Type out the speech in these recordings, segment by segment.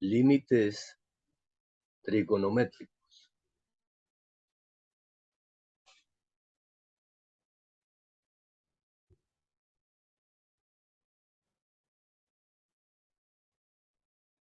límites trigonométricos.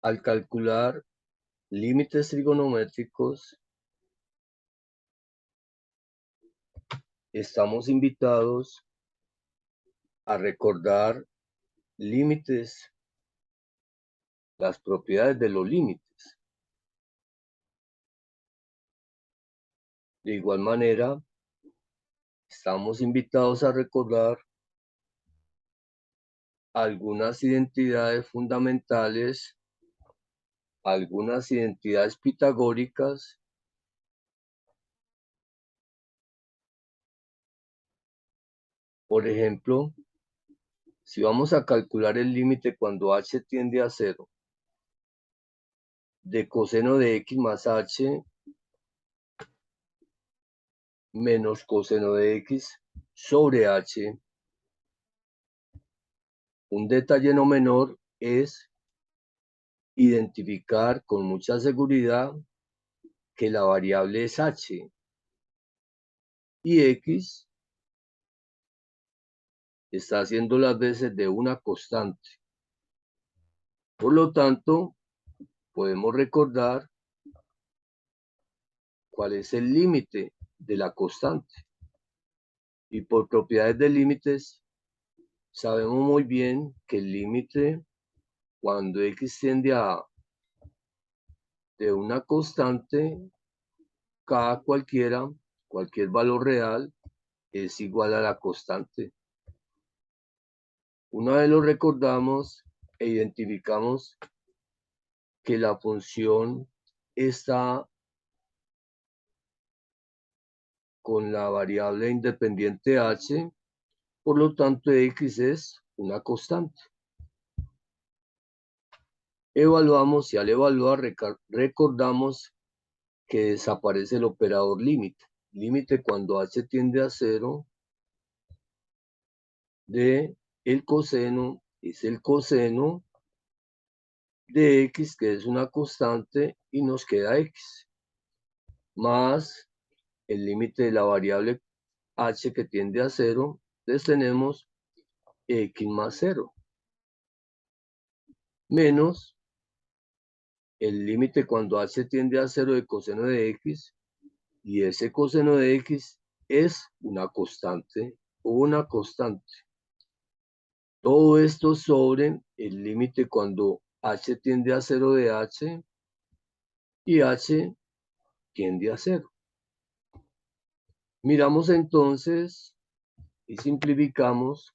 Al calcular límites trigonométricos, estamos invitados a recordar límites, las propiedades de los límites. De igual manera, estamos invitados a recordar algunas identidades fundamentales, algunas identidades pitagóricas, por ejemplo, si vamos a calcular el límite cuando h tiende a 0 de coseno de x más h menos coseno de x sobre h, un detalle no menor es identificar con mucha seguridad que la variable es h y x está haciendo las veces de una constante. Por lo tanto, podemos recordar cuál es el límite de la constante. Y por propiedades de límites, sabemos muy bien que el límite, cuando x tiende a de una constante, cualquier valor real, es igual a la constante. Una vez lo recordamos e identificamos que la función está con la variable independiente h, por lo tanto x es una constante. Evaluamos y al evaluar recordamos que desaparece el operador límite. Límite cuando h tiende a 0 de el coseno es el coseno de x, que es una constante, y nos queda x, más el límite de la variable h que tiende a 0, entonces tenemos x más 0, menos el límite cuando h tiende a 0 de coseno de x, y ese coseno de x es una constante. Todo esto sobre el límite cuando h tiende a 0 de h y h tiende a 0. Miramos entonces y simplificamos,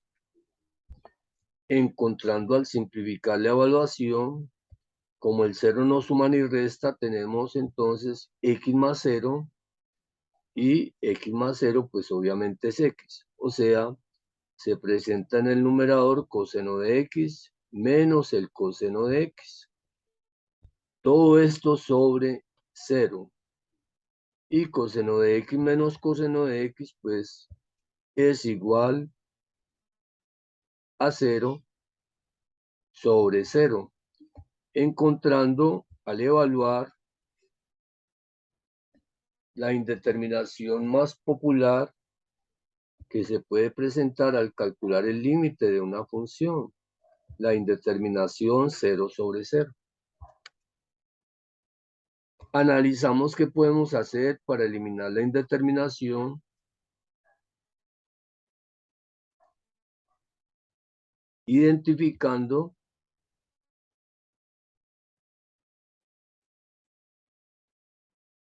encontrando al simplificar la evaluación, como el 0 no suma ni resta, tenemos entonces x más 0, y x más 0 pues obviamente es x, o sea, se presenta en el numerador coseno de x menos el coseno de x. Todo esto sobre 0. Y coseno de x menos coseno de x pues es igual a 0 sobre 0. Encontrando al evaluar la indeterminación más popular que se puede presentar al calcular el límite de una función, la indeterminación 0 sobre 0. Analizamos qué podemos hacer para eliminar la indeterminación, identificando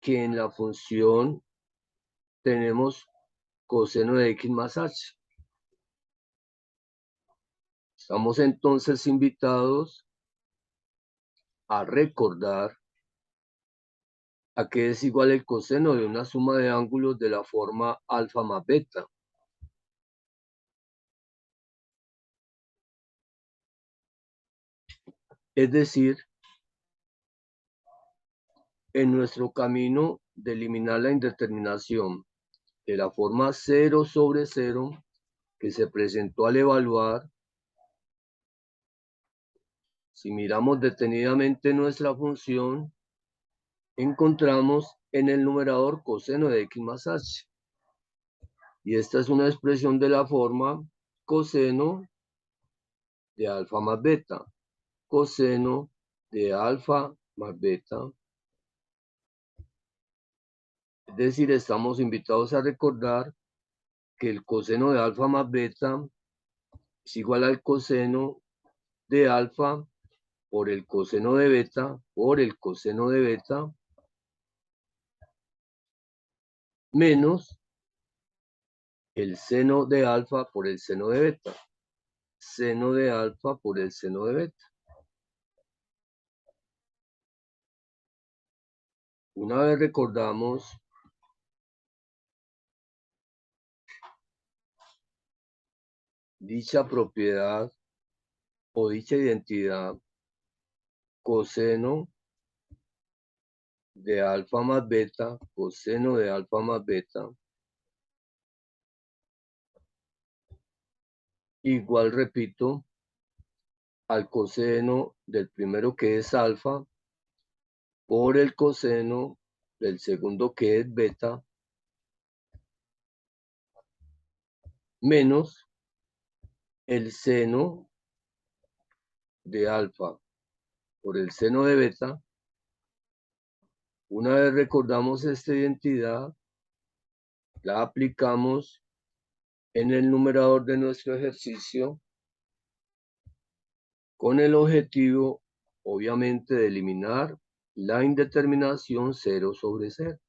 que en la función tenemos coseno de x más h. Estamos entonces invitados a recordar a qué es igual el coseno de una suma de ángulos de la forma alfa más beta. Es decir, en nuestro camino de eliminar la indeterminación de la forma 0 sobre 0 que se presentó al evaluar, Si miramos detenidamente nuestra función, encontramos en el numerador coseno de x más h. Y esta es una expresión de la forma coseno de alfa más beta. Coseno de alfa más beta. Es decir, estamos invitados a recordar que el coseno de alfa más beta es igual al coseno de alfa por el coseno de beta por el coseno de beta menos el seno de alfa por el seno de beta. Seno de alfa por el seno de beta. Una vez recordamos dicha propiedad o dicha identidad, coseno de alfa más beta, coseno de alfa más beta, igual, repito, al coseno del primero que es alfa por el coseno del segundo que es beta menos el seno de alfa por el seno de beta. Una vez recordamos esta identidad, la aplicamos en el numerador de nuestro ejercicio con el objetivo, obviamente, de eliminar la indeterminación 0 sobre 0.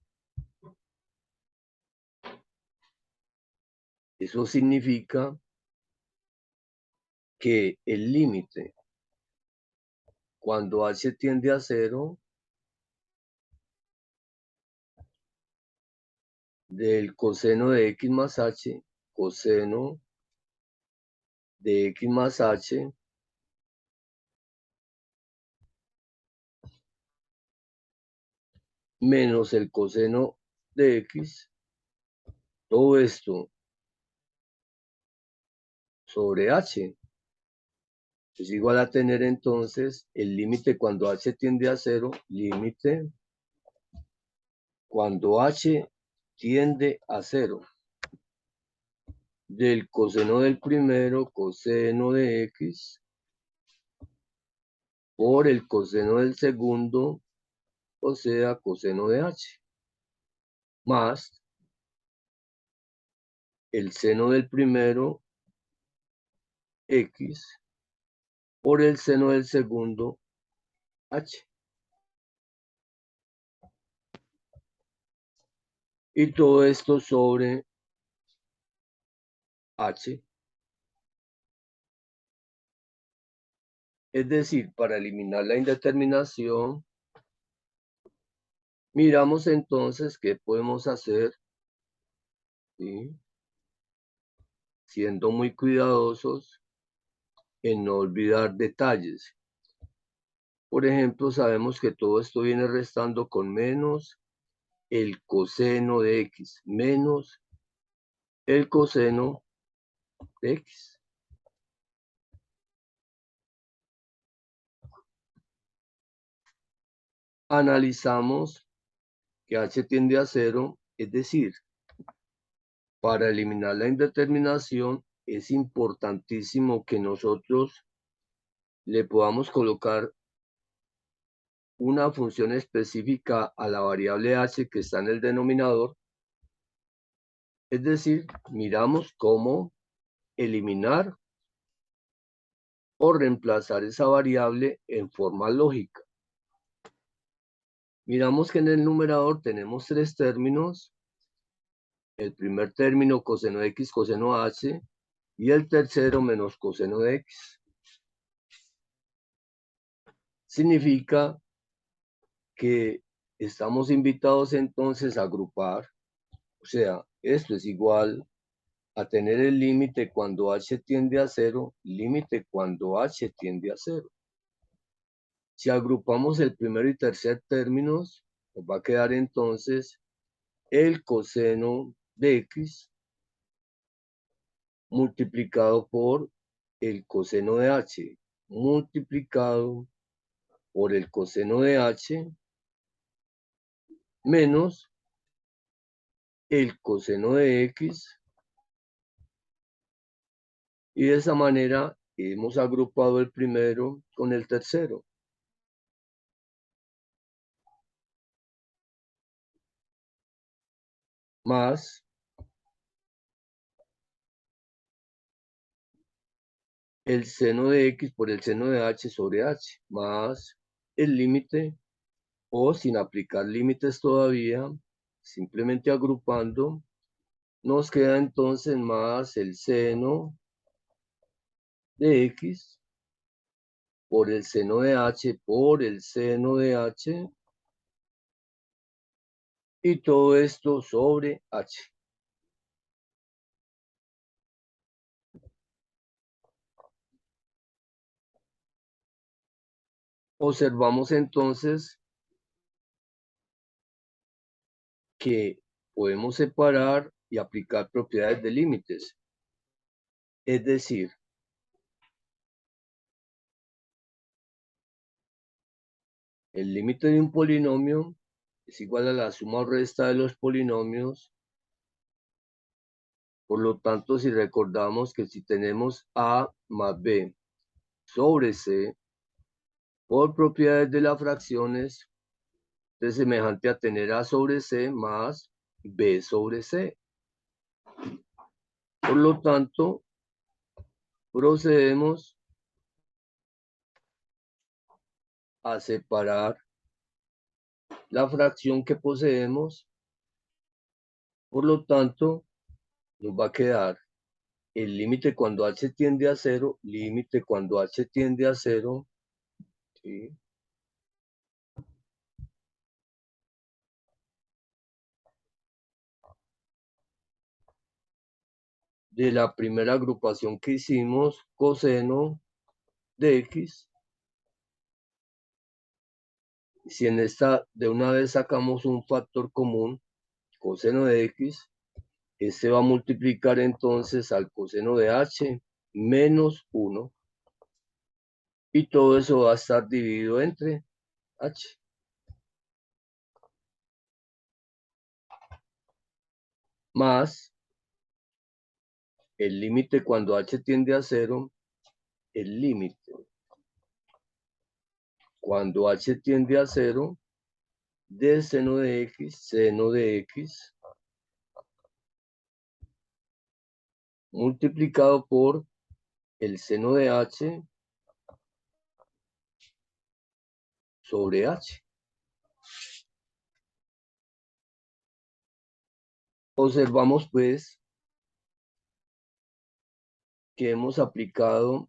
Eso significa que el límite cuando h tiende a 0 del coseno de x más h, coseno de x más h, menos el coseno de x, todo esto sobre h es igual a tener entonces el límite cuando h tiende a 0, límite cuando h tiende a 0 del coseno del primero, coseno de x, por el coseno del segundo, o sea, coseno de h, más el seno del primero, x, por el seno del segundo, h. Y todo esto sobre h. Es decir, para eliminar la indeterminación, miramos entonces qué podemos hacer, ¿sí? Siendo muy cuidadosos en no olvidar detalles. Por ejemplo, sabemos que todo esto viene restando con menos el coseno de x, menos el coseno de x. Analizamos que h tiende a 0, es decir, para eliminar la indeterminación es importantísimo que nosotros le podamos colocar una función específica a la variable h que está en el denominador. Es decir, miramos cómo eliminar o reemplazar esa variable en forma lógica. Miramos que en el numerador tenemos tres términos. El primer término, coseno de x, coseno h, y el tercero, menos coseno de x. Significa que estamos invitados entonces a agrupar, o sea, esto es igual a tener el límite cuando h tiende a 0, límite cuando h tiende a 0. Si agrupamos el primero y tercer términos, nos va a quedar entonces el coseno de x multiplicado por el coseno de h. multiplicado por el coseno de h menos el coseno de x, y de esa manera hemos agrupado el primero con el tercero. Más el seno de x por el seno de h sobre h, más el límite, o sin aplicar límites todavía, simplemente agrupando, nos queda entonces más el seno de x por el seno de h por el seno de h, y todo esto sobre h. Observamos entonces que podemos separar y aplicar propiedades de límites. Es decir, el límite de un polinomio es igual a la suma o resta de los polinomios. Por lo tanto, si recordamos que si tenemos a más b sobre c por propiedades de las fracciones, es semejante a tener a sobre c más b sobre c. Por lo tanto, procedemos a separar la fracción que poseemos. Por lo tanto, nos va a quedar el límite cuando h tiende a 0, límite cuando h tiende a 0, ¿sí? De la primera agrupación que hicimos, coseno de x. Si en esta de una vez sacamos un factor común, coseno de x, este va a multiplicar entonces al coseno de h menos 1, y todo eso va a estar dividido entre h. Más el límite cuando h tiende a 0, el límite cuando h tiende a 0 de seno de x, multiplicado por el seno de h sobre h. Observamos pues que hemos aplicado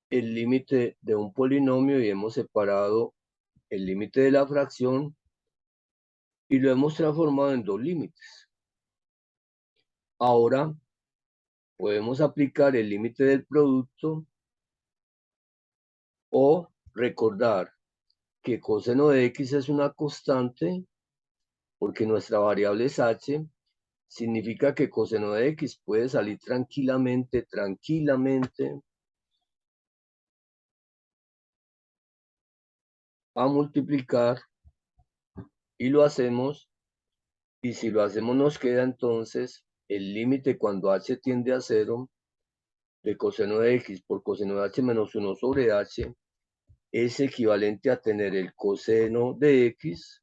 el límite de un polinomio y hemos separado el límite de la fracción y lo hemos transformado en dos límites. Ahora podemos aplicar el límite del producto o recordar que coseno de x es una constante porque nuestra variable es h. Significa que coseno de x puede salir tranquilamente a multiplicar, y lo hacemos, y si lo hacemos nos queda entonces el límite cuando h tiende a 0 de coseno de x por coseno de h menos 1 sobre h es equivalente a tener el coseno de x,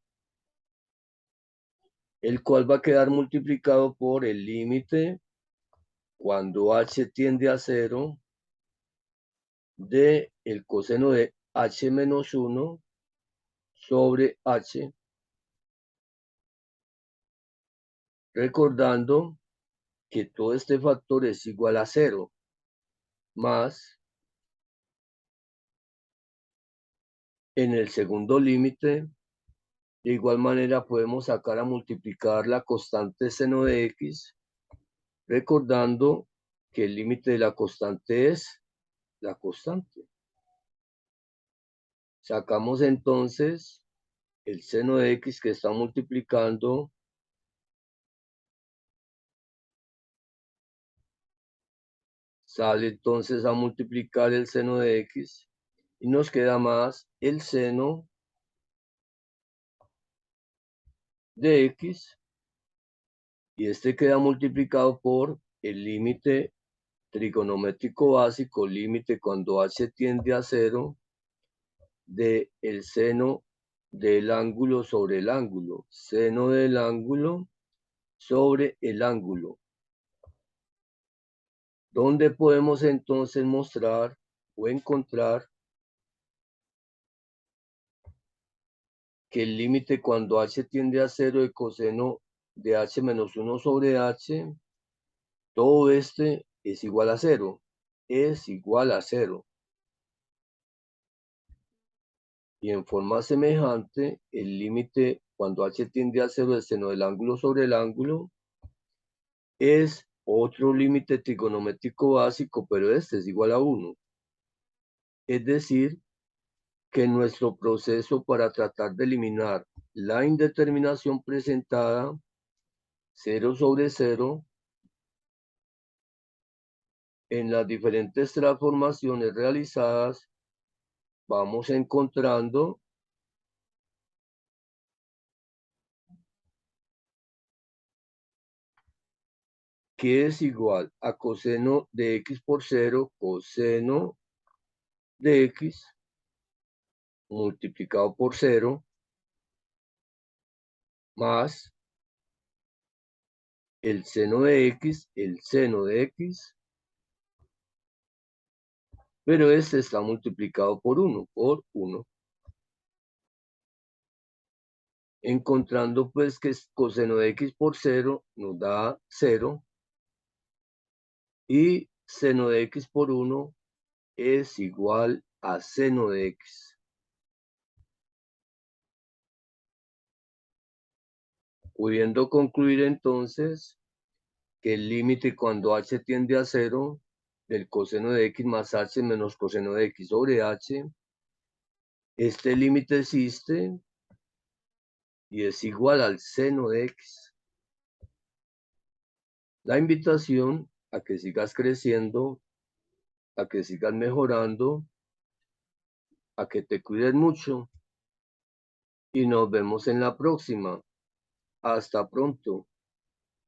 el cual va a quedar multiplicado por el límite cuando h tiende a 0 de el coseno de h menos 1 sobre h, recordando que todo este factor es igual a 0, más en el segundo límite, de igual manera podemos sacar a multiplicar la constante seno de x, recordando que el límite de la constante es la constante. Sacamos entonces el seno de x que está multiplicando Sale entonces a multiplicar el seno de x y nos queda más el seno de x, y este queda multiplicado por el límite trigonométrico básico, límite cuando h tiende a 0, de el seno del ángulo sobre el ángulo, seno del ángulo sobre el ángulo, donde podemos entonces mostrar o encontrar que el límite cuando h tiende a 0 de coseno de h menos 1 sobre h, todo este es igual a 0, es igual a 0. Y en forma semejante, el límite cuando h tiende a 0 del seno del ángulo sobre el ángulo es otro límite trigonométrico básico, pero este es igual a 1. Es decir, que nuestro proceso para tratar de eliminar la indeterminación presentada, 0 sobre 0, en las diferentes transformaciones realizadas, vamos encontrando que es igual a coseno de x por 0, coseno de x multiplicado por 0, más el seno de x, el seno de x, pero este está multiplicado por 1, encontrando pues que coseno de x por 0 nos da 0, y seno de x por 1 es igual a seno de x. Pudiendo concluir entonces que el límite cuando h tiende a 0 del coseno de x más h menos coseno de x sobre h, este límite existe y es igual al seno de x. La invitación a que sigas creciendo, a que sigas mejorando, a que te cuides mucho y nos vemos en la próxima. Hasta pronto.